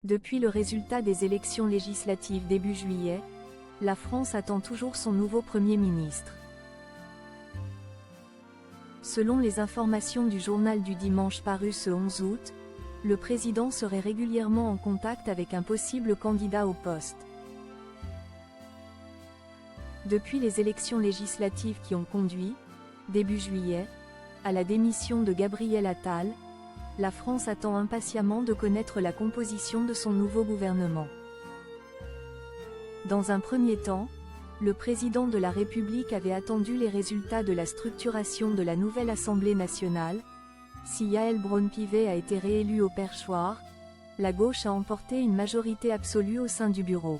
Depuis le résultat des élections législatives début juillet, la France attend toujours son nouveau Premier ministre. Selon les informations du journal du dimanche paru ce 11 août, le président serait régulièrement en contact avec un possible candidat au poste. Depuis les élections législatives qui ont conduit, début juillet, à la démission de Gabriel Attal, la France attend impatiemment de connaître la composition de son nouveau gouvernement. Dans un premier temps, le président de la République avait attendu les résultats de la structuration de la nouvelle Assemblée nationale. Si Yael Braun-Pivet a été réélue au perchoir, la gauche a emporté une majorité absolue au sein du bureau.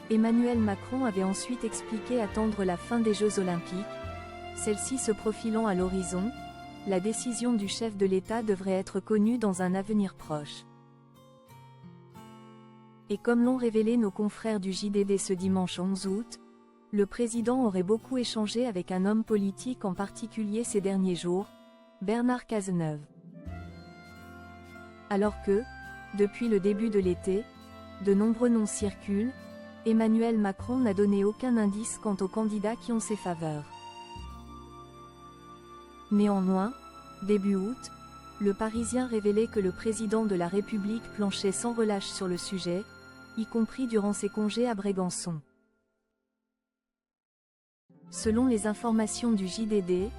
Emmanuel Macron avait ensuite expliqué attendre la fin des Jeux Olympiques, celle-ci se profilant à l'horizon. La décision du chef de l'État devrait être connue dans un avenir proche. Et comme l'ont révélé nos confrères du JDD ce dimanche 11 août, le président aurait beaucoup échangé avec un homme politique en particulier ces derniers jours, Bernard Cazeneuve. Alors que, depuis le début de l'été, de nombreux noms circulent, Emmanuel Macron n'a donné aucun indice quant aux candidats qui ont ses faveurs. Néanmoins, début août, le Parisien révélait que le président de la République planchait sans relâche sur le sujet, y compris durant ses congés à Brégançon. Selon les informations du JDD,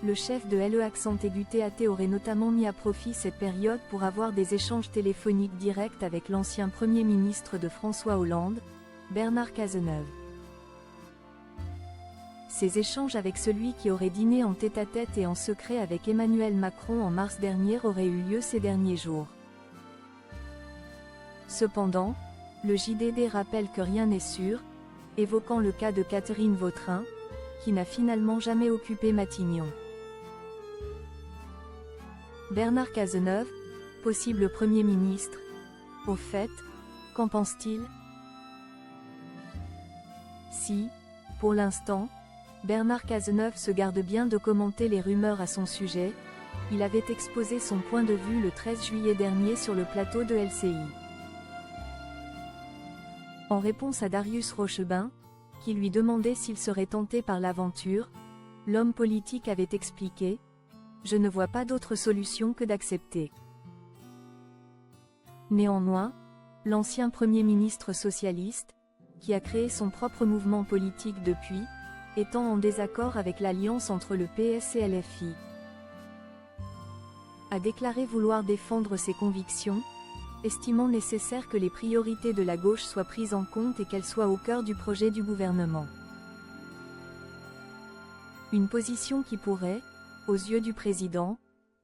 le chef de l'EAC aurait notamment mis à profit cette période pour avoir des échanges téléphoniques directs avec l'ancien Premier ministre de François Hollande, Bernard Cazeneuve. Ces échanges avec celui qui aurait dîné en tête-à-tête et en secret avec Emmanuel Macron en mars dernier auraient eu lieu ces derniers jours. Cependant, le JDD rappelle que rien n'est sûr, évoquant le cas de Catherine Vautrin, qui n'a finalement jamais occupé Matignon. Bernard Cazeneuve, possible Premier ministre. Au fait, qu'en pense-t-il? Si, pour l'instant, Bernard Cazeneuve se garde bien de commenter les rumeurs à son sujet, il avait exposé son point de vue le 13 juillet dernier sur le plateau de LCI. En réponse à Darius Rochebain, qui lui demandait s'il serait tenté par l'aventure, l'homme politique avait expliqué « Je ne vois pas d'autre solution que d'accepter ». Néanmoins, l'ancien Premier ministre socialiste, qui a créé son propre mouvement politique depuis, étant en désaccord avec l'alliance entre le PS et LFI, a déclaré vouloir défendre ses convictions, estimant nécessaire que les priorités de la gauche soient prises en compte et qu'elles soient au cœur du projet du gouvernement. Une position qui pourrait, aux yeux du président,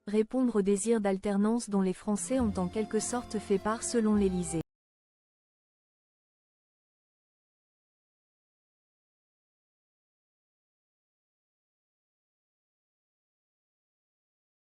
répondre au désir d'alternance dont les Français ont en quelque sorte fait part selon l'Élysée.